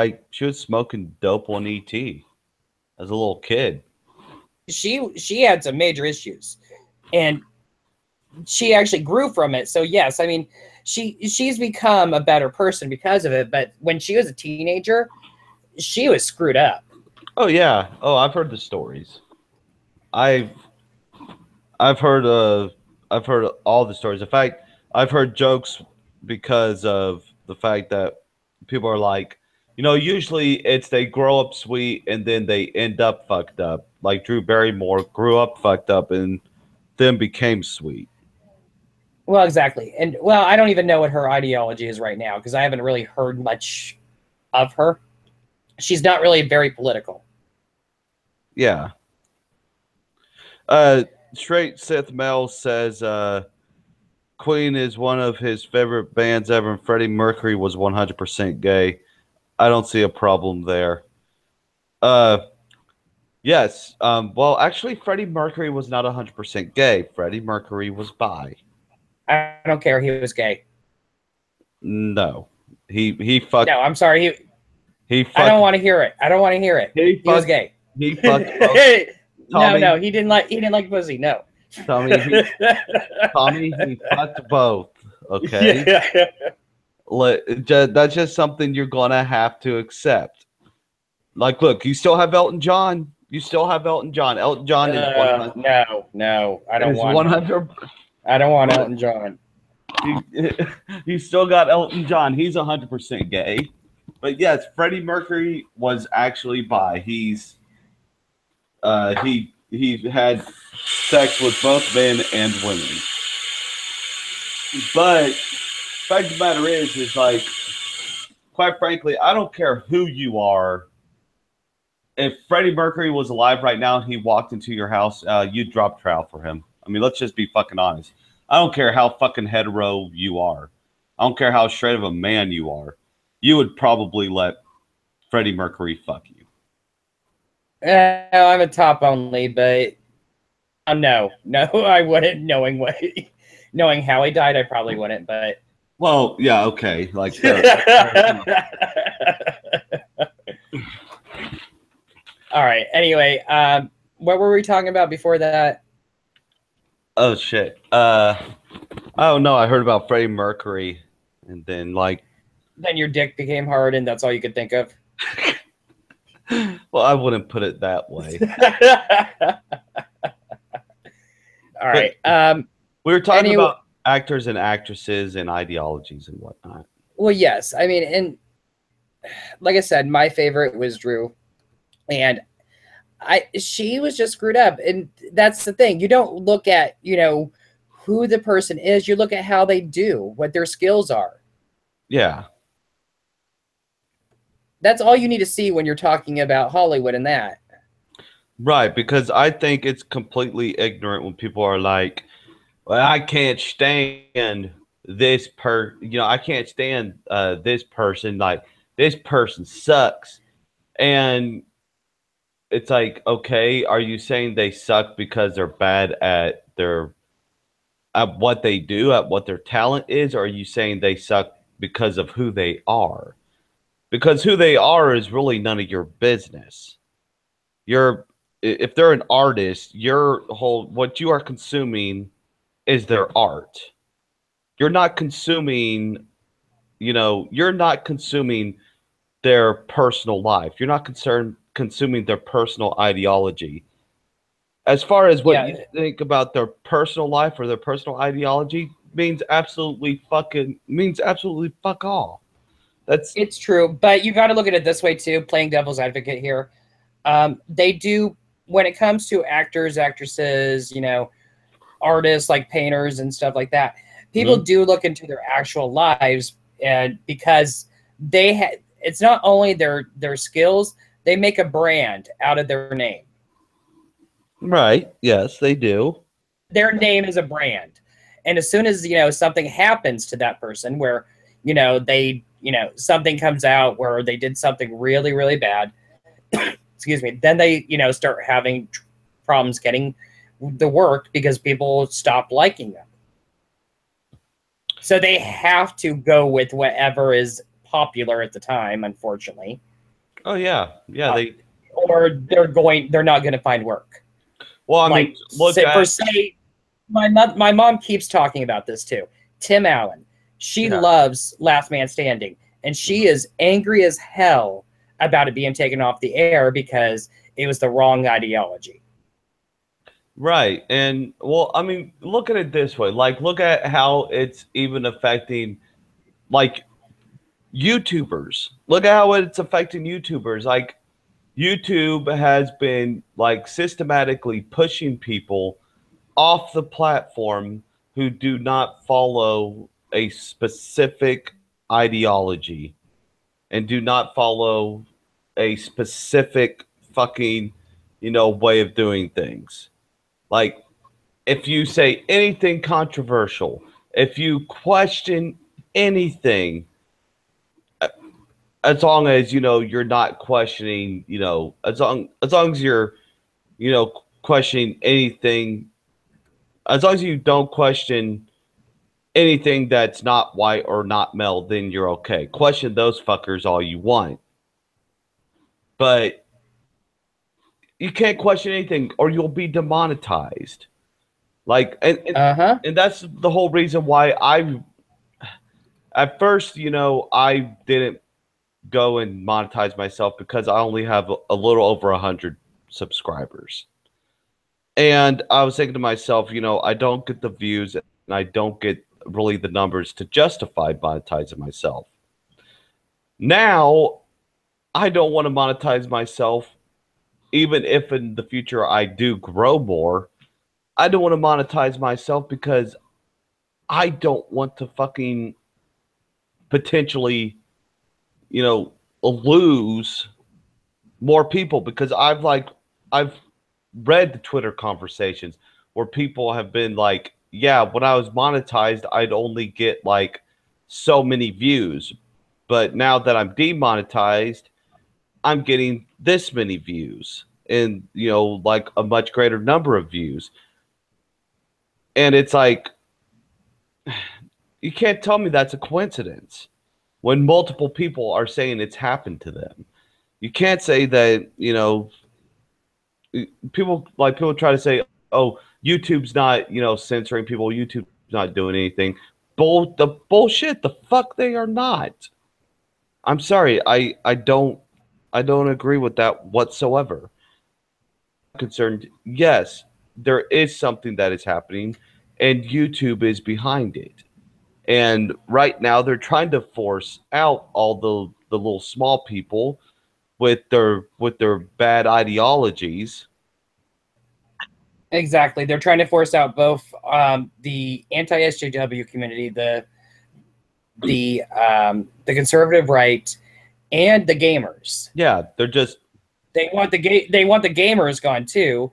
smoking dope on ET as a little kid. She had some major issues, and she actually grew from it. So yes, I mean, she's become a better person because of it. But when she was a teenager, she was screwed up. Oh yeah. Oh, I've heard the stories. I've I've heard I've heard all the stories. In fact, I've heard jokes because of the fact that people are like, usually it's they grow up sweet and then they end up fucked up. Like Drew Barrymore grew up fucked up and then became sweet. Well, exactly. And well, I don't even know what her ideology is right now because I haven't really heard much of her. She's not really very political. Yeah. Straight Sith Mel says Queen is one of his favorite bands ever, and Freddie Mercury was 100% gay. I don't see a problem there. Uh, yes. Well, actually, Freddie Mercury was not 100% gay. Freddie Mercury was bi. I don't care. He was gay. No, he fucked. No, I'm sorry. He I don't fucked. want to hear it. I don't want to hear it. He He was fucked. gay. He fucked. No, Tommy, he didn't like pussy. No. Tommy, Tommy, he fucked both. Okay, Yeah. that's just something you're gonna have to accept. Like, look, you still have Elton John. You still have Elton John. Elton John is 100. No, I don't Is want. 100. I don't want Elton John. You still got Elton John. He's 100% gay. But yes, Freddie Mercury was actually bi. He had sex with both men and women. But fact of the matter is like, quite frankly, I don't care who you are. If Freddie Mercury was alive right now and he walked into your house, you'd drop trowel for him. I mean, let's just be fucking honest. I don't care how fucking hetero you are. I don't care how straight of a man you are. You would probably let Freddie Mercury fuck you. I'm a top only, but no, I wouldn't. Knowing how he died, I probably wouldn't. But Well, yeah, okay. Like, all right. Anyway, what were we talking about before that? oh shit. Oh no, I heard about Freddie Mercury, and then like, Then your dick became hard, and that's all you could think of. well, I wouldn't put it that way. All right. We were talking about actors and actresses and ideologies and whatnot. Well, yes. I mean, and like I said, my favorite was Drew, and she was just screwed up, and that's the thing. You don't look at who the person is. You look at how they do, what their skills are. Yeah. That's all you need to see when you're talking about Hollywood and that. Right, because I think it's completely ignorant when people are like, well, I can't stand this I can't stand this person. Like, this person sucks. And it's like, okay, are you saying they suck because they're bad at what they do, at what their talent is, or are you saying they suck because of who they are? Because who they are is really none of your business. If they're an artist, what you are consuming is their art. You're not consuming, you're not consuming their personal life. You're not consuming their personal ideology. As far as what you think about their personal life or their personal ideology means absolutely fuck all. It's true, but you got to look at it this way too. Playing devil's advocate here, they do when it comes to actors, actresses, artists like painters and stuff like that. People do look into their actual lives, and because it's not only their skills, they make a brand out of their name. Right. Yes, they do. Their name is a brand, and as soon as something happens to that person, where they something comes out where they did something really, really bad, excuse me, then they, start having problems getting the work because people stop liking them. So they have to go with whatever is popular at the time, unfortunately. Oh yeah. Yeah, or they're not going to find work. Well, I mean, my mom keeps talking about this too. Tim Allen. She loves Last Man Standing, and she is angry as hell about it being taken off the air because it was the wrong ideology. Right. And well, I mean, look at it this way. Like, look at how it's even affecting like YouTubers. Look at how it's affecting YouTubers. Like, YouTube has been like systematically pushing people off the platform who do not follow a specific ideology and do not follow a specific fucking, way of doing things. Like, if you say anything controversial, if you question anything, as long as you're not questioning, as long as you're questioning anything, as long as you don't question anything that's not white or not male, then you're okay. Question those fuckers all you want, but you can't question anything or you'll be demonetized. Like, Uh-huh. and that's the whole reason why I at first, I didn't go and monetize myself because I only have a little over 100 subscribers. And I was thinking to myself, I don't get the views and I don't get really the numbers to justify monetizing myself. Now, I don't want to monetize myself, even if in the future I do grow more. I don't want to monetize myself because I don't want to fucking potentially, you know, lose more people because I've read the Twitter conversations where people have been like, yeah, when I was monetized, I'd only get like so many views. But now that I'm demonetized, I'm getting this many views and, like a much greater number of views. And it's like, you can't tell me that's a coincidence when multiple people are saying it's happened to them. You can't say that, people try to say, "Oh, YouTube's not, censoring people. YouTube's not doing anything." The bullshit. The fuck they are not. I'm sorry. I don't agree with that whatsoever. I'm concerned. Yes, there is something that is happening, and YouTube is behind it. And right now, they're trying to force out all the little small people with their bad ideologies. Exactly. They're trying to force out both the anti-SJW community, the conservative right, and the gamers. Yeah, they're just They want the gamers gone too,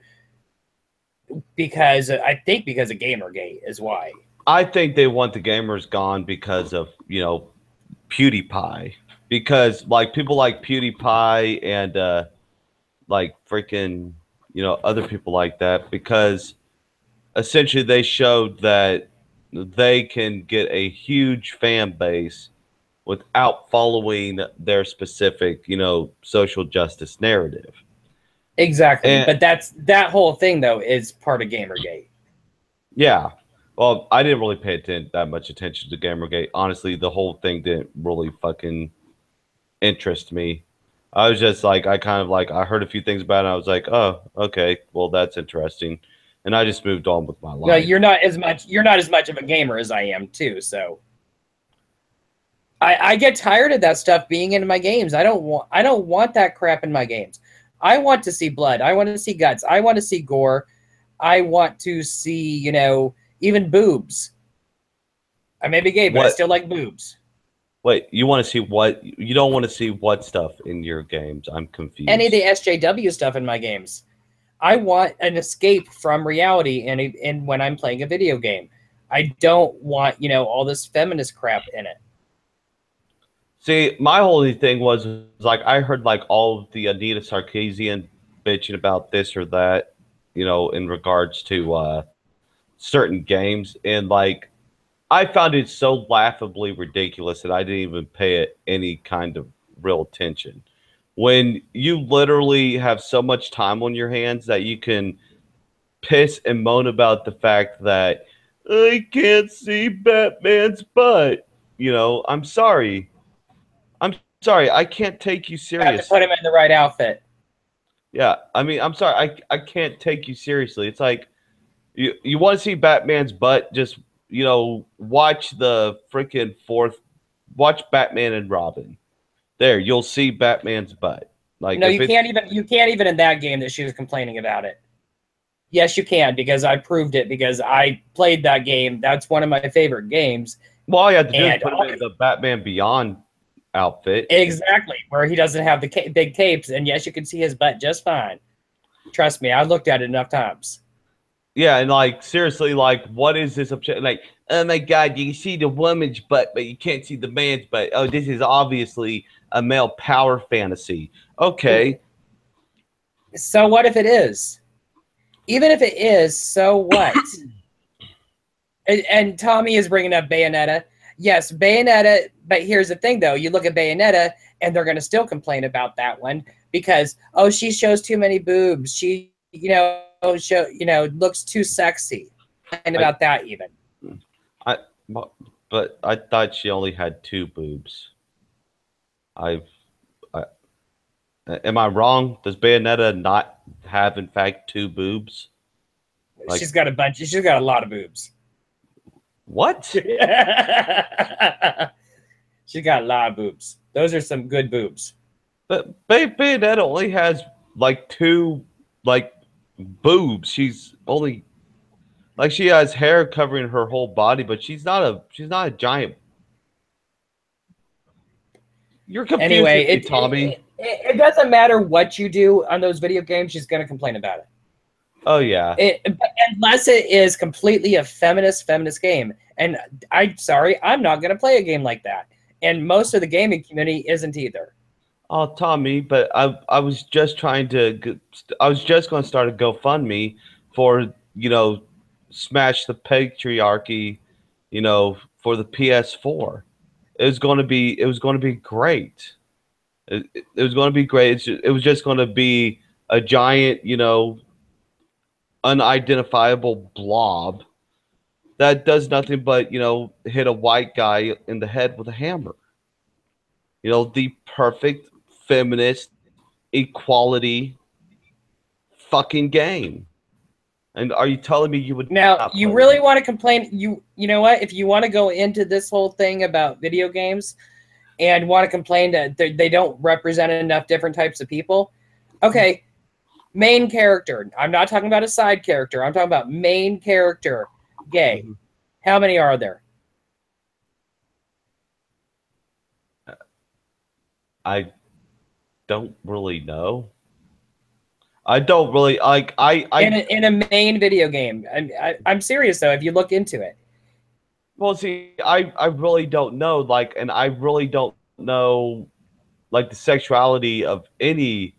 because I think because of Gamergate is why. I think they want the gamers gone because of, PewDiePie. Because like people like PewDiePie and like freaking, other people like that because essentially they showed that they can get a huge fan base without following their specific, social justice narrative. Exactly. And But that whole thing though is part of Gamergate. yeah, well, I didn't really pay that much attention to Gamergate. Honestly, the whole thing didn't really fucking interest me. I was just like, I kind of like, I heard a few things about it. And I was like, oh, okay, well, that's interesting, and I just moved on with my No, life. you're not as much of a gamer as I am too, so I get tired of that stuff being in my games. I don't want that crap in my games. I want to see blood. I want to see guts. I want to see gore. I want to see, even boobs. I may be gay, but I What? still like boobs. Wait, you want to see what? You don't want to see what stuff in your games? I'm Any of confused. the SJW stuff in my games. I want an escape from reality and when I'm playing a video game. I don't want, all this feminist crap in it. See, my whole thing was like I heard like all of the Anita Sarkeesian bitching about this or that, in regards to certain games, and like I found it so laughably ridiculous that I didn't even pay it any kind of real attention. When you literally have so much time on your hands that you can piss and moan about the fact that I can't see Batman's butt. I'm sorry. I'm sorry. I can't take you You have to serious. put him in the right outfit. Yeah, I mean, I'm sorry. I can't take you seriously. It's like, You want to see Batman's butt? Just watch the freaking watch Batman and Robin. There, you'll see Batman's butt. Like No, if it's you can't even in that game that she was complaining about it. Yes, you can, because I proved it, because I played that game. That's one of my favorite games. well, all you have to do is And put him in the Batman Beyond outfit. exactly, where he doesn't have the big capes, and yes, you can see his butt just fine. Trust me, I looked at it enough times. Yeah, and like seriously, like what is this upset? Like, oh my god, you can see the woman's butt, but you can't see the man's butt. Oh, this is obviously a male power fantasy. Okay. So what if it is? Even if it is, so what? And Tommy is bringing up Bayonetta. Yes, Bayonetta, but here's the thing, though. You look at Bayonetta, and they're going to still complain about that one because, oh, she shows too many boobs. She, looks too sexy. And about that even. I but I thought she only had 2 boobs. I am I wrong? Does Bayonetta not have in fact 2 boobs? Like, She's got a bunch. She's got a lot of boobs. what? She's got a lot of boobs. Those are some good boobs. But Bayonetta only has like 2 like boobs. She's only like she has hair covering her whole body, but she's not a giant. You're confusing Anyway, me, Tommy. it doesn't matter what you do on those video games. She's going to complain about it. Oh yeah. Unless it is completely a feminist game. And I'm sorry, I'm not going to play a game like that. And most of the gaming community isn't either. Oh, Tommy, but I was just trying to I was just going to start a GoFundMe for, smash the patriarchy, for the PS4. It was going to be great. It was going to be great. It was just going to be a giant, unidentifiable blob that does nothing but, hit a white guy in the head with a hammer. The perfect feminist equality fucking game. And are you telling me you would now you really want to complain? You know what? If you want to go into this whole thing about video games and want to complain that they don't represent enough different types of people, okay. Main character. I'm not talking about a side character. I'm talking about main character. Gay. Mm-hmm. How many are there? I don't really know. I don't really like. In a main video game. I'm serious though. If you look into it. Well, see, I really don't know. Like, and I really don't know, like the sexuality of any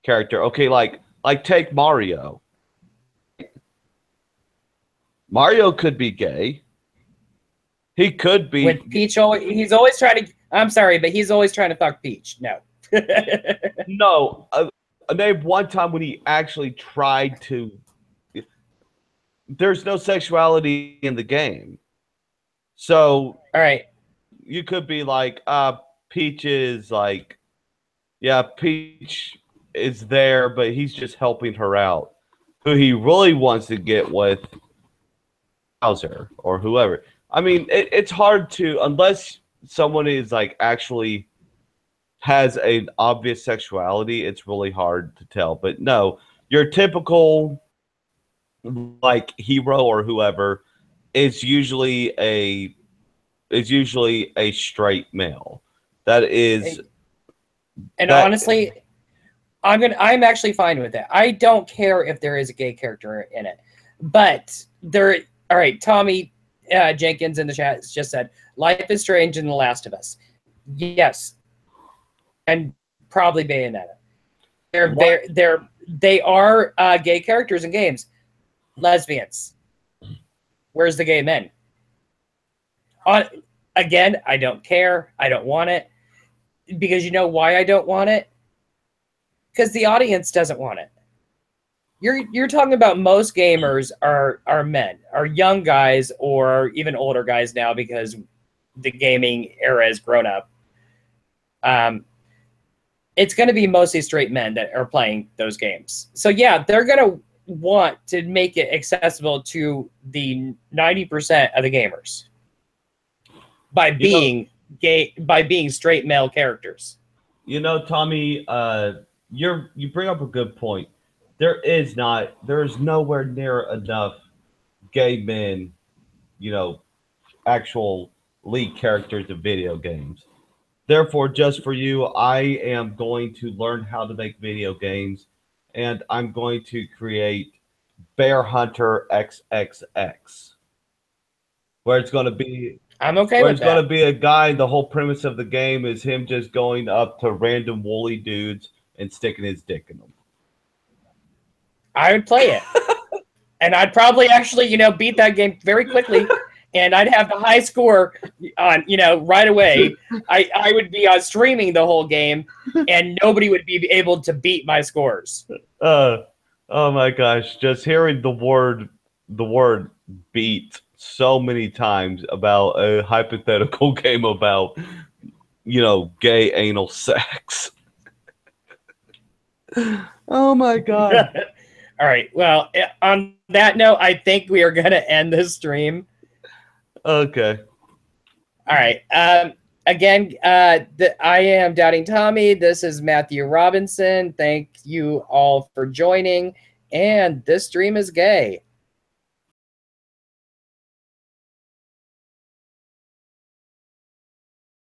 character. Okay, like take Mario. Mario could be gay. He could be. With Peach, he's always trying to. I'm sorry, but he's always trying to fuck Peach. No. No. Name one time when he actually tried to. There's no sexuality in the game. So. All right. You could be like, Peach is like, yeah, Peach is there, but he's just helping her out. Who he really wants to get with Bowser or whoever. I mean, it's hard to, unless someone is like actually has an obvious sexuality, it's really hard to tell. But no, your typical like hero or whoever is usually a straight male. That is, and honestly, I'm actually fine with it. I don't care if there is a gay character in it, but there. All right, Tommy Jenkins in the chat just said, "Life is Strange" and The Last of Us. Yes, and probably Bayonetta. They are gay characters in games. Lesbians. Where's the gay men? Again, I don't care. I don't want it. Because you know why I don't want it? Because the audience doesn't want it. You're talking about most gamers are men, are young guys or even older guys now because the gaming era has grown up. It's going to be mostly straight men that are playing those games. So yeah, they're going to want to make it accessible to the 90% of the gamers by being gay, by being straight male characters. Tommy, you bring up a good point. There's nowhere near enough gay men, you know, actual lead characters in video games. Therefore, just for you, I am going to learn how to make video games, and I'm going to create Bear Hunter XXX, where it's going to be I'm okay where with it's going that. to be a guy. The whole premise of the game is him just going up to random woolly dudes and sticking his dick in them. I would play it. And I'd probably actually, beat that game very quickly. And I'd have the high score on, right away. I would be streaming the whole game, and nobody would be able to beat my scores. Oh my gosh! Just hearing the word "beat" so many times about a hypothetical game about gay anal sex. Oh my god! All right. Well, on that note, I think we are going to end this stream. Okay. All right. Again, I am Doubting Tommy. This is Matthew Robinson. Thank you all for joining. And this stream is gay.